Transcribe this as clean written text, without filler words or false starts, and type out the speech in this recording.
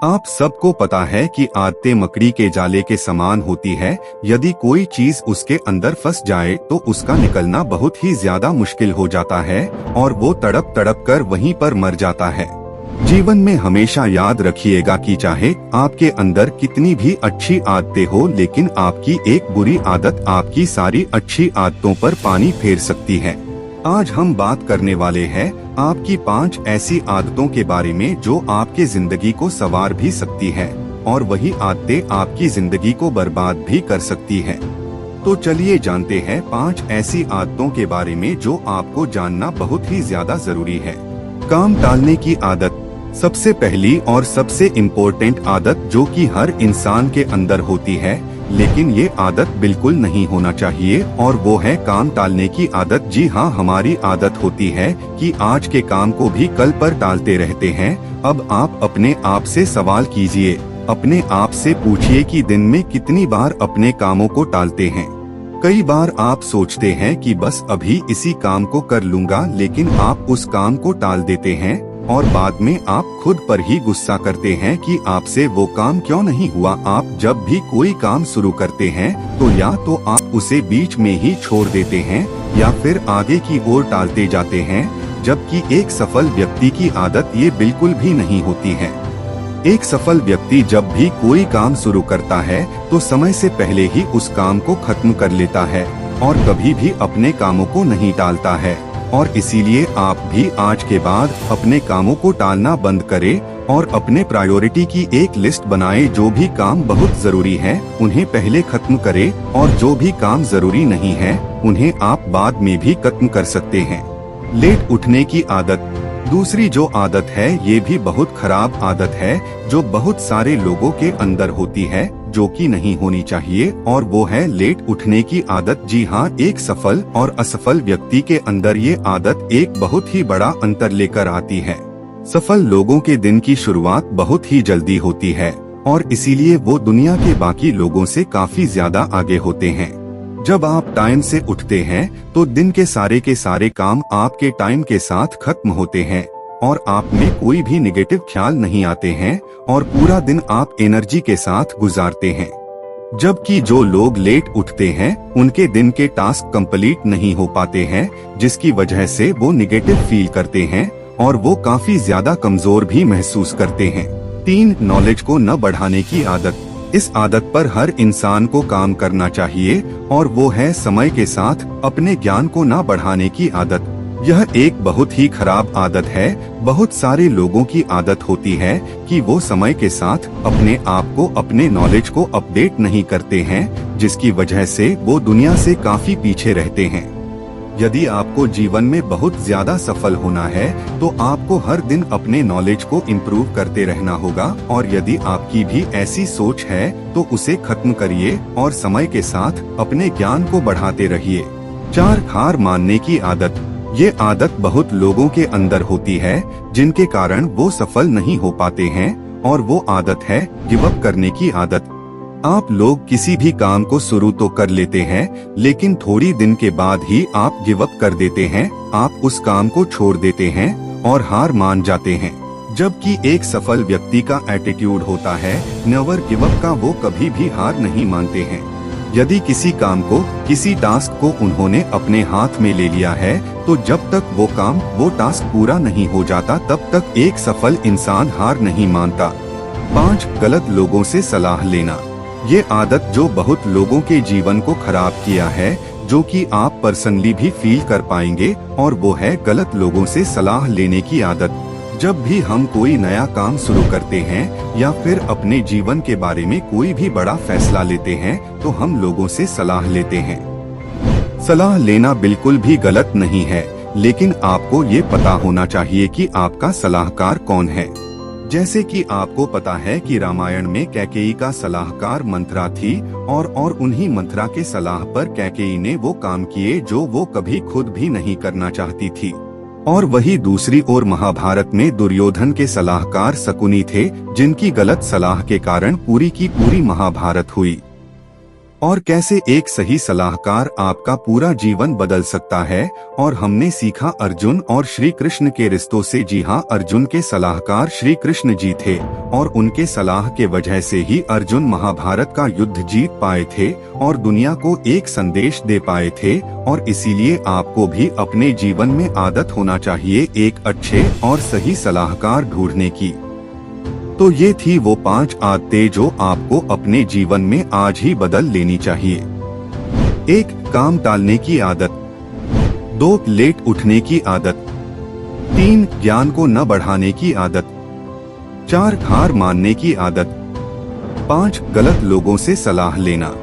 आप सबको पता है कि आदतें मकड़ी के जाले के समान होती है। यदि कोई चीज उसके अंदर फंस जाए तो उसका निकलना बहुत ही ज्यादा मुश्किल हो जाता है और वो तड़प तड़प कर वहीं पर मर जाता है। जीवन में हमेशा याद रखिएगा कि चाहे आपके अंदर कितनी भी अच्छी आदतें हो, लेकिन आपकी एक बुरी आदत आपकी सारी अच्छी आदतों पर पानी फेर सकती है। आज हम बात करने वाले हैं आपकी 5 ऐसी आदतों के बारे में जो आपके जिंदगी को संवार भी सकती है और वही आदतें आपकी जिंदगी को बर्बाद भी कर सकती है। तो चलिए जानते हैं 5 ऐसी आदतों के बारे में जो आपको जानना बहुत ही ज्यादा जरूरी है। काम टालने की आदत सबसे पहली और सबसे इम्पोर्टेंट आदत जो कि हर इंसान के अंदर होती है, लेकिन ये आदत बिल्कुल नहीं होना चाहिए, और वो है काम टालने की आदत। जी हाँ, हमारी आदत होती है कि आज के काम को भी कल पर टालते रहते हैं। अब आप अपने आप से सवाल कीजिए, अपने आप से पूछिए कि दिन में कितनी बार अपने कामों को टालते हैं। कई बार आप सोचते हैं कि बस अभी इसी काम को कर लूंगा, लेकिन आप उस काम को टाल देते हैं और बाद में आप खुद पर ही गुस्सा करते हैं कि आपसे वो काम क्यों नहीं हुआ। आप जब भी कोई काम शुरू करते हैं तो या तो आप उसे बीच में ही छोड़ देते हैं या फिर आगे की ओर टालते जाते हैं, जबकि एक सफल व्यक्ति की आदत ये बिल्कुल भी नहीं होती है। एक सफल व्यक्ति जब भी कोई काम शुरू करता है तो समय से पहले ही उस काम को खत्म कर लेता है और कभी भी अपने कामों को नहीं टालता है। और इसीलिए आप भी आज के बाद अपने कामों को टालना बंद करें और अपने प्रायोरिटी की एक लिस्ट बनाएं। जो भी काम बहुत जरूरी है उन्हें पहले खत्म करें और जो भी काम जरूरी नहीं है उन्हें आप बाद में भी खत्म कर सकते हैं। लेट उठने की आदत दूसरी जो आदत है ये भी बहुत खराब आदत है जो बहुत सारे लोगों के अंदर होती है, जो कि नहीं होनी चाहिए, और वो है लेट उठने की आदत। जी हाँ, एक सफल और असफल व्यक्ति के अंदर ये आदत एक बहुत ही बड़ा अंतर लेकर आती है। सफल लोगों के दिन की शुरुआत बहुत ही जल्दी होती है और इसीलिए वो दुनिया के बाकी लोगों से काफी ज्यादा आगे होते हैं। जब आप टाइम से उठते हैं तो दिन के सारे काम आपके टाइम के साथ खत्म होते हैं और आप में कोई भी निगेटिव ख्याल नहीं आते हैं और पूरा दिन आप एनर्जी के साथ गुजारते हैं। जबकि जो लोग लेट उठते हैं उनके दिन के टास्क कंप्लीट नहीं हो पाते हैं, जिसकी वजह से वो निगेटिव फील करते हैं और वो काफी ज्यादा कमजोर भी महसूस करते हैं। 3 नॉलेज को न बढ़ाने की आदत। इस आदत पर हर इंसान को काम करना चाहिए और वो है समय के साथ अपने ज्ञान को न बढ़ाने की आदत। यह एक बहुत ही खराब आदत है। बहुत सारे लोगों की आदत होती है कि वो समय के साथ अपने आप को, अपने नॉलेज को अपडेट नहीं करते हैं, जिसकी वजह से वो दुनिया से काफी पीछे रहते हैं। यदि आपको जीवन में बहुत ज्यादा सफल होना है तो आपको हर दिन अपने नॉलेज को इम्प्रूव करते रहना होगा, और यदि आपकी भी ऐसी सोच है तो उसे खत्म करिए और समय के साथ अपने ज्ञान को बढ़ाते रहिए। 4 हार मानने की आदत। ये आदत बहुत लोगों के अंदर होती है जिनके कारण वो सफल नहीं हो पाते हैं, और वो आदत है गिव अप करने की आदत। आप लोग किसी भी काम को शुरू तो कर लेते हैं, लेकिन थोड़ी दिन के बाद ही आप गिव अप कर देते हैं। आप उस काम को छोड़ देते हैं और हार मान जाते हैं। जबकि एक सफल व्यक्ति का एटीट्यूड होता है नेवर गिव अप का। वो कभी भी हार नहीं मानते हैं। यदि किसी काम को, किसी टास्क को उन्होंने अपने हाथ में ले लिया है तो जब तक वो काम, वो टास्क पूरा नहीं हो जाता तब तक एक सफल इंसान हार नहीं मानता। 5 गलत लोगों से सलाह लेना। ये आदत जो बहुत लोगों के जीवन को खराब किया है, जो कि आप पर्सनली भी फील कर पाएंगे, और वो है गलत लोगों से सलाह लेने की आदत। जब भी हम कोई नया काम शुरू करते हैं या फिर अपने जीवन के बारे में कोई भी बड़ा फैसला लेते हैं तो हम लोगों से सलाह लेते हैं। सलाह लेना बिल्कुल भी गलत नहीं है, लेकिन आपको ये पता होना चाहिए कि आपका सलाहकार कौन है। जैसे कि आपको पता है कि रामायण में कैकेयी का सलाहकार मंथरा थी और उन्हीं मंथरा के सलाह पर कैकेयी ने वो काम किए जो वो कभी खुद भी नहीं करना चाहती थी। और वही दूसरी ओर महाभारत में दुर्योधन के सलाहकार शकुनी थे, जिनकी गलत सलाह के कारण पूरी की पूरी महाभारत हुई। और कैसे एक सही सलाहकार आपका पूरा जीवन बदल सकता है। और हमने सीखा अर्जुन और श्री कृष्ण के रिश्तों से। जी हाँ, अर्जुन के सलाहकार श्री कृष्ण जी थे और उनके सलाह के वजह से ही अर्जुन महाभारत का युद्ध जीत पाए थे और दुनिया को एक संदेश दे पाए थे। और इसीलिए आपको भी अपने जीवन में आदत होना चाहिए एक अच्छे और सही सलाहकार ढूंढने की। तो ये थी वो 5 आदतें जो आपको अपने जीवन में आज ही बदल लेनी चाहिए। 1. काम टालने की आदत। 2. लेट उठने की आदत। 3. ज्ञान को न बढ़ाने की आदत। 4. हार मानने की आदत। 5. गलत लोगों से सलाह लेना।